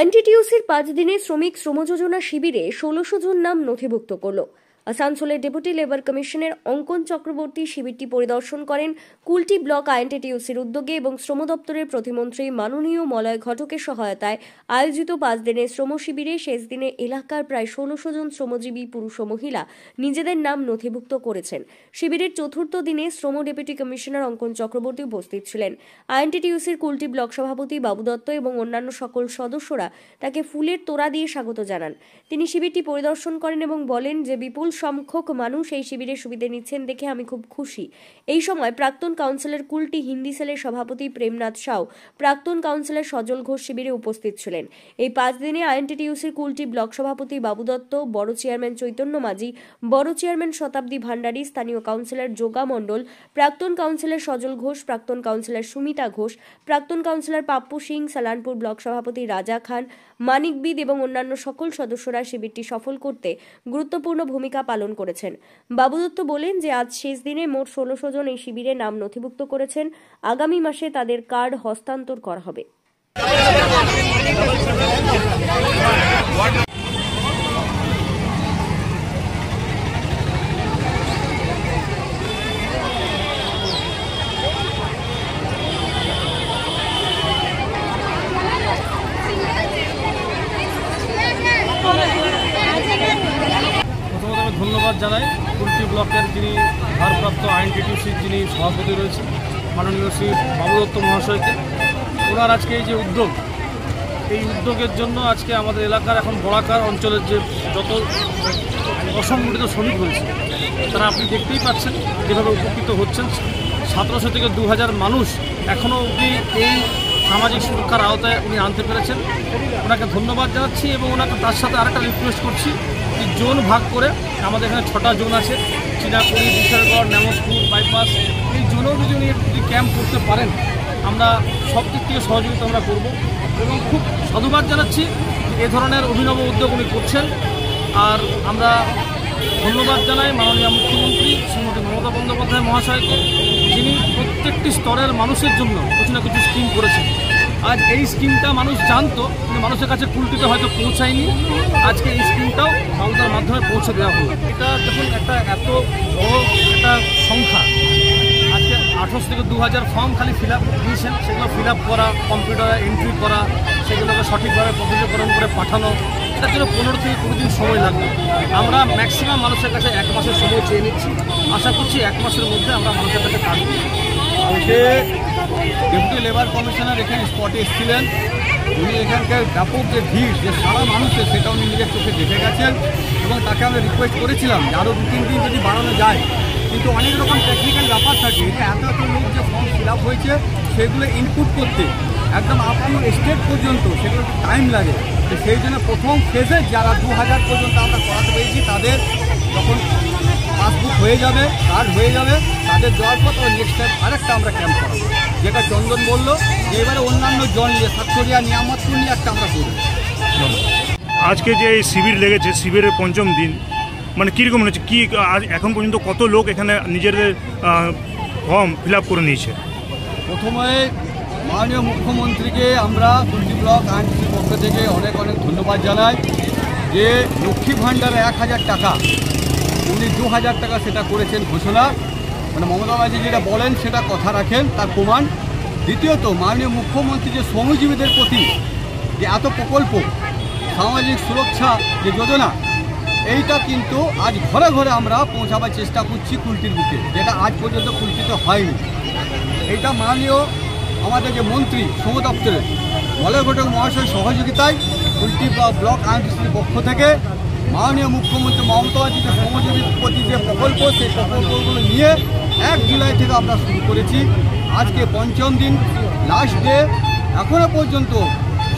আইএনটিটিইউসির 5 দিনের শ্রমিক শ্রম যোজনা শিবিরে 1600 জন নাম নথিভুক্ত করল। আসানসোলের ডেপুটি লেবার কমিশনের অঙ্কন চক্রবর্তী শিবিরটি পরিদর্শন করেন। কুলটি ব্লক আইএনটিটিইউসির উদ্যোগে এবং শ্রম দপ্তরের প্রতিমন্ত্রী মাননীয় মলয় ঘটকের সহায়তায় আয়োজিত 5 দিনের শ্রম শিবিরে শেষ দিনে এলাকার প্রায় 1600 জন শ্রমজীবী পুরুষ ও মহিলা নিজেদের নাম নথিভুক্ত করেছেন। শিবিরের চতুর্থ দিনে শ্রম ডেপুটি কমিশনার অঙ্কন চক্রবর্তী উপস্থিত ছিলেন। আইএনটিটিইউসির কুলটি ব্লক সভাপতি বাবু দত্ত এবং অন্যান্য সকল সদস্যরা তাকে ফুলের তোড়া দিয়ে স্বাগত জানান। তিনি শিবিরটি পরিদর্শন করেন এবং বলেন যে বিপুল সংখ্যক মানুষ এই শিবিরের সুবিধা নিচ্ছেন দেখে আমি খুব খুশি। এই সময় প্রাক্তন কাউন্সিলর কুলটি হিন্দি সেলের সভাপতি প্রেমনাথ সাউ, প্রাক্তন কাউন্সিলর সজল ঘোষ শিবিরে উপস্থিত ছিলেন। এই 5 দিনে আইএনটিটিইউসির কুলটি ব্লক সভাপতি বাবু দত্ত, বড় চেয়ারম্যান চৈতন্য মাঝি, বড় চেয়ারম্যান শতাব্দী ভান্ডারী, স্থানীয় কাউন্সিলর যোগা মণ্ডল, প্রাক্তন কাউন্সিলর সজল ঘোষ, প্রাক্তন কাউন্সিলর সুমিতা ঘোষ, প্রাক্তন কাউন্সিলর পাপ্পু সিং, সালানপুর ব্লক সভাপতি রাজা খান, মানিকবিদ এবং অন্যান্য সকল সদস্যরা শিবিরটি সফল করতে গুরুত্বপূর্ণ ভূমিকা পালন করেছেন। বাবু দত্ত বলেন যে আজ শেষ দিনে মোট 1600 জন এই শিবিরে নাম নথিভুক্ত করেছেন। আগামী মাসে তাদের কার্ড হস্তান্তর করা হবে। ধন্যবাদ জানাই কুলটি ব্লকের যিনি ভারপ্রাপ্ত আইএনটিটিইউসির যিনি সভাপতি রয়েছেন মাননীয় শ্রী বাবু দত্ত মহাশয়কে। ওনার আজকে এই যে উদ্যোগ, এই উদ্যোগের জন্য আজকে আমাদের এলাকার এখন বড়াকার অঞ্চলের যে যত অসংগঠিত শ্রমিক রয়েছে তারা আপনি দেখতেই পাচ্ছেন যেভাবে উপকৃত হচ্ছেন। 1700 থেকে 2000 মানুষ এখনও অবধি এই সামাজিক সুরক্ষার আওতায় উনি আনতে পেরেছেন। ওনাকে ধন্যবাদ জানাচ্ছি এবং ওনাকে তার সাথে আরেকটা রিকোয়েস্ট করছি যে জোন ভাগ করে, আমাদের এখানে 6টা জোন আছে, চিনাকুড়ি, বিশালগড়, নেমতপুর, বাইপাস, এই জোনেও যদি উনি ক্যাম্প করতে পারেন আমরা সব দিক থেকে সহযোগিতা আমরা করব। এবং খুব সাধুবাদ জানাচ্ছি যে এ ধরনের অভিনব উদ্যোগ উনি করছেন। আর আমরা ধন্যবাদ জানাই মাননীয় মুখ্যমন্ত্রী শ্রীমতী মমতা বন্দ্যোপাধ্যায় মহাশয়কে, যিনি প্রত্যেকটি স্তরের মানুষের জন্য কিছু না কিছু স্কিম করেছেন। আজ এই স্কিমটা মানুষ জানতো কিন্তু মানুষের কাছে কুলটিতে হয়তো পৌঁছায়নি। আজকে এই স্কিমটাও বাবুদার মাধ্যমে পৌঁছে দেওয়া হলো। এটা দেখুন একটা এত বড় একটা সংখ্যা, আজকে 1800 থেকে 2000 ফর্ম খালি ফিল আপ দিয়েছেন, সেগুলো ফিল আপ করা, কম্পিউটারে এন্ট্রি করা, সেগুলোকে সঠিকভাবে প্রক্রিয়াকরণ করে পাঠানো, এটার জন্য 15 থেকে 20 দিন সময় লাগবে। আমরা ম্যাক্সিমাম মানুষের কাছে 1 মাসের সময় চেয়ে নিচ্ছি। আশা করছি 1 মাসের মধ্যে আমরা মানুষের কাছে কাজ করব। কালকে ডেপুটি লেবার কমিশনার এখানে স্পটে এসেছিলেন। উনি এখানকার ব্যাপক যে ভিড়, যে সারা মানুষের, সেটা উনি নিজের চোখে দেখে গেছেন এবং তাকে আমরা রিকোয়েস্ট করেছিলাম যে আরও 2-3 দিন যদি বাড়ানো যায়। কিন্তু অনেক রকম টেকনিক্যাল ব্যাপার থাকে, যে এত লোক যে ফর্ম ফিল আপ হয়েছে সেগুলো ইনপুট করতে একদম আপ টু স্টেট পর্যন্ত সেগুলো টাইম লাগে। তো সেই জন্য প্রথম ফেজে যারা 2000 পর্যন্ত আমরা করাতে পেরেছি তাদের যখন পাসবুক হয়ে যাবে, কার্ড হয়ে যাবে, তাদের যাওয়ার পর তখন নেক্সট টাইম আরেকটা আমরা ক্যাম্প করাবো। যেটা চন্দন বললো যে এবারে অন্যান্য জন নিয়ে সাতচরিয়া নিয়ামতপুর নিয়ে একটা আমরা করবো। আজকে যে এই শিবির লেগেছে, শিবিরের 5ম দিন, মানে কীরকম হচ্ছে, কি এখন পর্যন্ত কত লোক এখানে নিজেদের ফর্ম ফিল আপ করে নিয়েছে? প্রথমে মাননীয় মুখ্যমন্ত্রীকে আমরা কুলটি ব্লক আইনটির পক্ষ থেকে অনেক অনেক ধন্যবাদ জানাই যে লক্ষ্মী ভাণ্ডারে 1000 টাকা উনি 2000 টাকা সেটা করেছেন ঘোষণা। মানে মমতা ব্যানার্জি যেটা বলেন সেটা কথা রাখেন, তার প্রমাণ। দ্বিতীয়ত মাননীয় মুখ্যমন্ত্রী যে শ্রমজীবীদের প্রতি যে এত প্রকল্প, সামাজিক সুরক্ষা যে যোজনা, এইটা কিন্তু আজ ঘরে ঘরে আমরা পৌঁছাবার চেষ্টা করছি কুলটির বুকে, যেটা আজ পর্যন্ত কুলটিতে হয়নি। এইটা মাননীয় আমাদের যে মন্ত্রী শ্রম দপ্তরের মলয় ঘটক মহাশয় সহযোগিতায় কুলটি ব্লক আইনটির পক্ষ থেকে মাননীয় মুখ্যমন্ত্রী মমতা ব্যানার্জি যে শ্রমজীবীর প্রতি যে প্রকল্প, সেই প্রকল্পগুলো নিয়ে 1 জুলাই থেকে আমরা শুরু করেছি। আজকে 5ম দিন, লাস্ট ডে। এখনও পর্যন্ত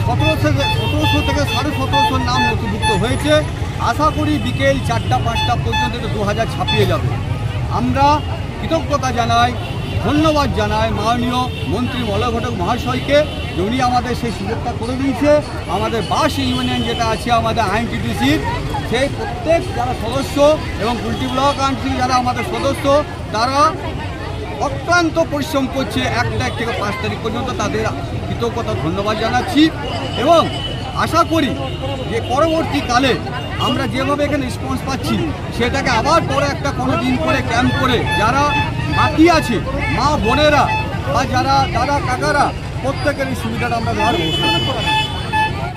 1700 থেকে 1750 নাম নথিভুক্ত হয়েছে। আশা করি বিকেল 4টা-5টা পর্যন্ত 2000 ছাপিয়ে যাবে। আমরা কৃতজ্ঞতা জানাই, ধন্যবাদ জানাই মাননীয় মন্ত্রী মলয় ঘটক মহাশয়কে, উনি আমাদের সেই সুযোগটা করে দিয়েছে। আমাদের 22 ইউনিয়ন যেটা আছে আমাদের আইএনটিটিইউসির, সেই প্রত্যেক যারা সদস্য এবং কুলটি ব্লক আইনটি যারা আমাদের সদস্য, তারা অক্লান্ত পরিশ্রম করছে 1 তারিখ থেকে 5 তারিখ পর্যন্ত। তাদের কৃতজ্ঞতা ধন্যবাদ জানাচ্ছি। এবং আশা করি যে পরবর্তীকালে আমরা যেভাবে এখানে রেসপন্স পাচ্ছি সেটাকে আবার পরে একটা কোনো দিন করে ক্যাম্প করে যারা বাকি আছে মা বোনেরা বা যারা দাদা কাকারা প্রত্যেকের এই সুবিধাটা আমরা দেওয়ার ব্যবস্থা করব।